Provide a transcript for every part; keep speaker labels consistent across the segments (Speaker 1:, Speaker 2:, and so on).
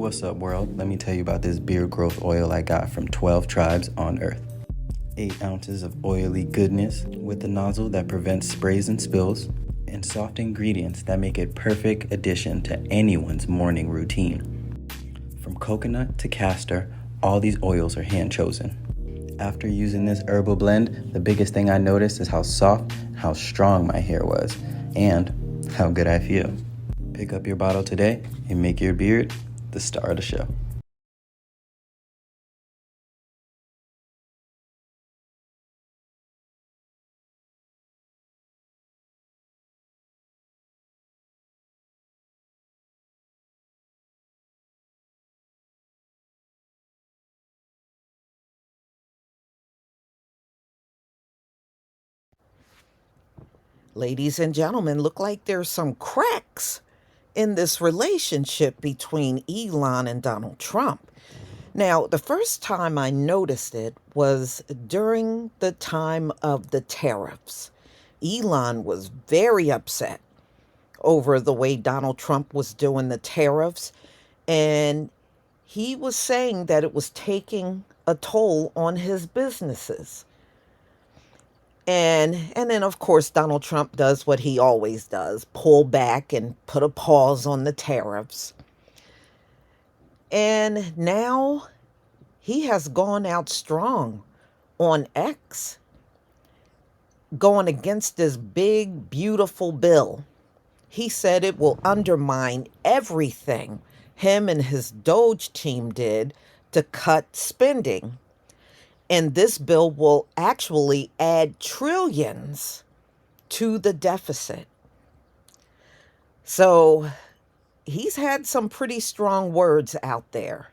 Speaker 1: What's up, world? Let me tell you about this beard growth oil I got from 12 tribes on Earth. 8 ounces of oily goodness with a nozzle that prevents sprays and spills, and soft ingredients that make it perfect addition to anyone's morning routine. From coconut to castor, all these oils are hand chosen. After using this herbal blend, the biggest thing I noticed is how soft and how strong my hair was, and how good I feel. Pick up your bottle today and make your beard the star of the show.
Speaker 2: Ladies and gentlemen, look like there's some cracks in this relationship between Elon and Donald Trump. Now, the first time I noticed it was during the time of the tariffs. Elon was very upset over the way Donald Trump was doing the tariffs, and he was saying that it was taking a toll on his businesses. And then of course Donald Trump does what he always does, pull back and put a pause on the tariffs. And now he has gone out strong on X, going against this big beautiful bill. He said it will undermine everything him and his Doge team did to cut spending. And this bill will actually add trillions to the deficit. So he's had some pretty strong words out there.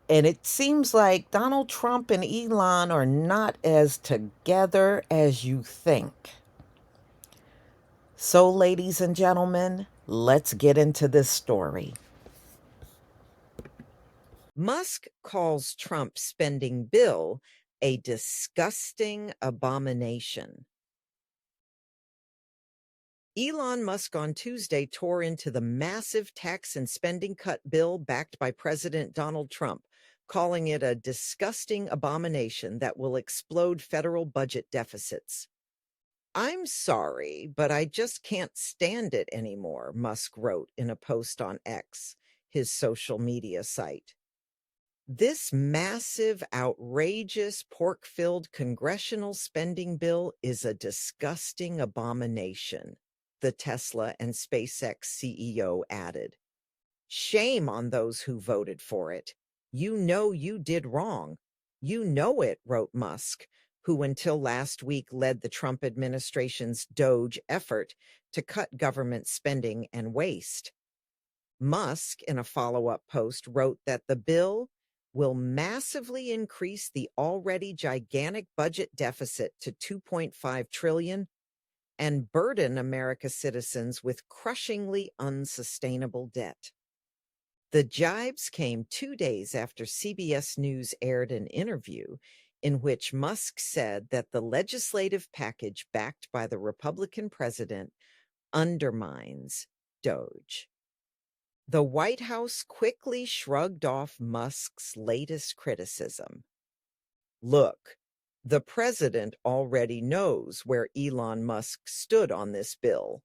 Speaker 2: And it seems like Donald Trump and Elon are not as together as you think. So, ladies and gentlemen, let's get into this story. Musk calls Trump's spending bill a disgusting abomination. Elon Musk on Tuesday tore into the massive tax and spending cut bill backed by President Donald Trump, calling it a disgusting abomination that will explode federal budget deficits. "I'm sorry, but I just can't stand it anymore," Musk wrote in a post on X, his social media site. "This massive, outrageous, pork-filled congressional spending bill is a disgusting abomination," the Tesla and SpaceX CEO added. "Shame on those who voted for it. You know you did wrong. You know it," wrote Musk, who until last week led the Trump administration's Doge effort to cut government spending and waste. Musk, in a follow-up post, wrote that the bill will massively increase the already gigantic budget deficit to $2.5 trillion and burden America's citizens with crushingly unsustainable debt. The jibes came 2 days after CBS News aired an interview in which Musk said that the legislative package backed by the Republican president undermines Doge. The White House quickly shrugged off Musk's latest criticism. "Look, the president already knows where Elon Musk stood on this bill,"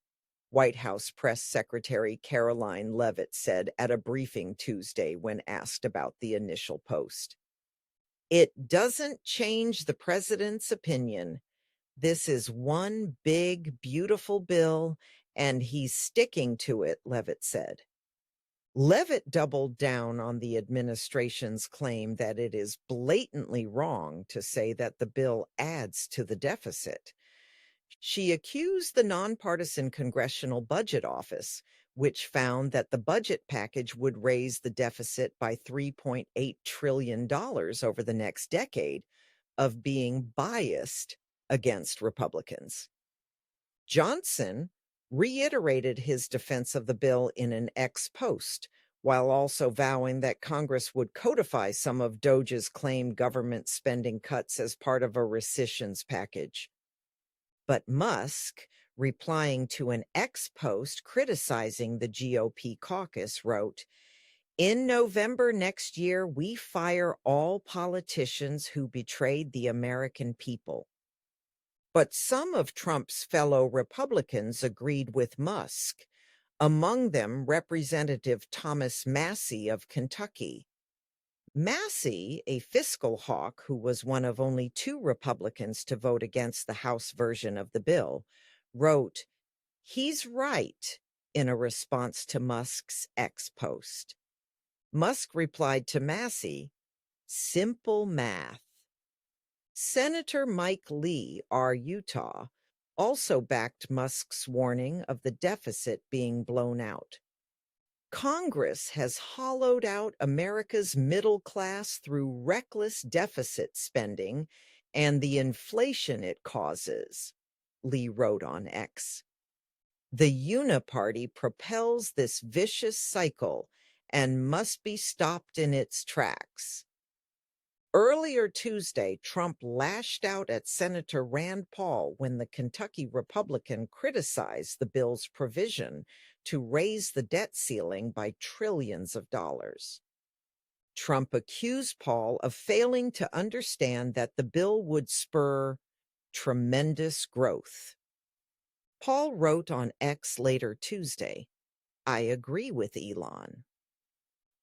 Speaker 2: White House Press Secretary Caroline Leavitt said at a briefing Tuesday when asked about the initial post. "It doesn't change the president's opinion. This is one big, beautiful bill, and he's sticking to it," Leavitt said. Leavitt doubled down on the administration's claim that it is blatantly wrong to say that the bill adds to the deficit. She accused the nonpartisan Congressional Budget Office, which found that the budget package would raise the deficit by $3.8 trillion over the next decade, of being biased against Republicans. Johnson reiterated his defense of the bill in an X post, while also vowing that Congress would codify some of Doge's claimed government spending cuts as part of a rescissions package. But Musk, replying to an X post criticizing the GOP caucus, wrote, In November next year, we fire all politicians who betrayed the American people. But some of Trump's fellow Republicans agreed with Musk, among them Representative Thomas Massie of Kentucky. Massie, a fiscal hawk who was one of only 2 Republicans to vote against the House version of the bill, wrote, "He's right," in a response to Musk's X post. Musk replied to Massie, "Simple math." Senator Mike Lee, R. Utah, also backed Musk's warning of the deficit being blown out. Congress has hollowed out America's middle class through reckless deficit spending and the inflation it causes, Lee wrote on X. The Uniparty propels this vicious cycle and must be stopped in its tracks. Earlier Tuesday, Trump lashed out at Senator Rand Paul when the Kentucky Republican criticized the bill's provision to raise the debt ceiling by trillions of dollars. Trump accused Paul of failing to understand that the bill would spur tremendous growth. Paul wrote on X later Tuesday, "I agree with Elon.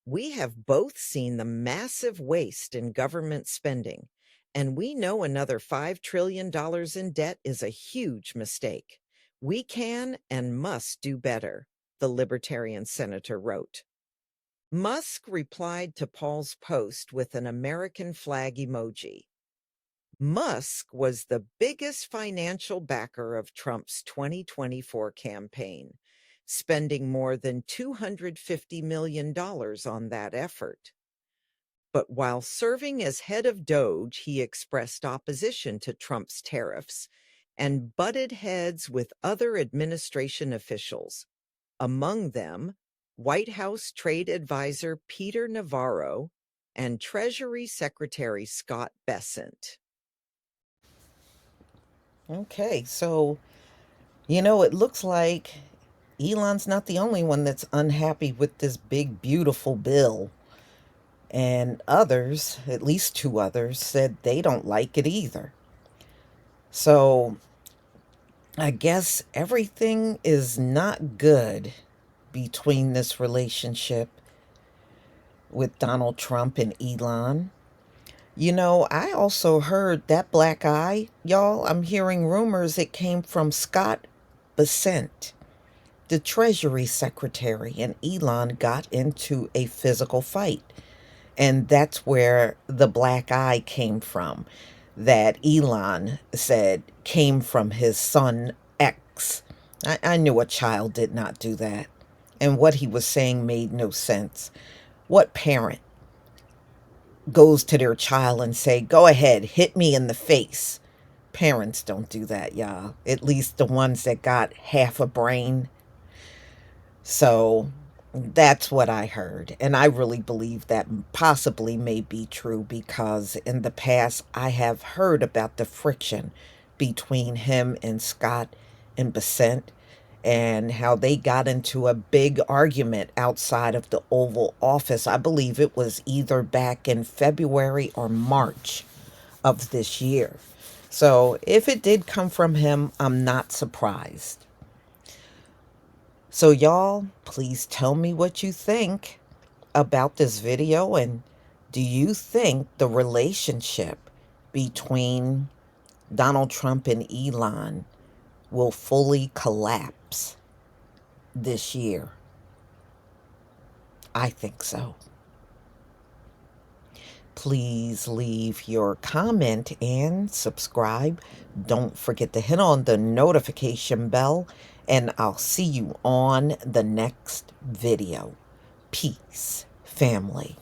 Speaker 2: We have both seen the massive waste in government spending, and we know another $5 trillion in debt is a huge mistake. We can and must do better," the Libertarian senator wrote. Musk replied to Paul's post with an American flag emoji. Musk was the biggest financial backer of Trump's 2024 campaign, spending more than $250 million on that effort. But while serving as head of DOGE, he expressed opposition to Trump's tariffs and butted heads with other administration officials, among them White House Trade Advisor Peter Navarro and Treasury Secretary Scott Bessent.
Speaker 3: Okay, so, it looks like Elon's not the only one that's unhappy with this big, beautiful bill. And others, at least 2 others, said they don't like it either. So I guess everything is not good between this relationship with Donald Trump and Elon. I also heard that black eye, y'all. I'm hearing rumors it came from Scott Bessent, the Treasury Secretary, and Elon got into a physical fight. And that's where the black eye came from, that Elon said came from his son X. I knew a child did not do that. And what he was saying made no sense. What parent goes to their child and say, "Go ahead, hit me in the face"? Parents don't do that, y'all. At least the ones that got half a brain. So that's what I heard. And I really believe that possibly may be true because in the past I have heard about the friction between him and Scott and Bessent and how they got into a big argument outside of the Oval Office. I believe it was either back in February or March of this year. So if it did come from him, I'm not surprised. So y'all, please tell me what you think about this video, and do you think the relationship between Donald Trump and Elon will fully collapse this year? I think so. Please leave your comment and subscribe. Don't forget to hit on the notification bell, and I'll see you on the next video. Peace, family.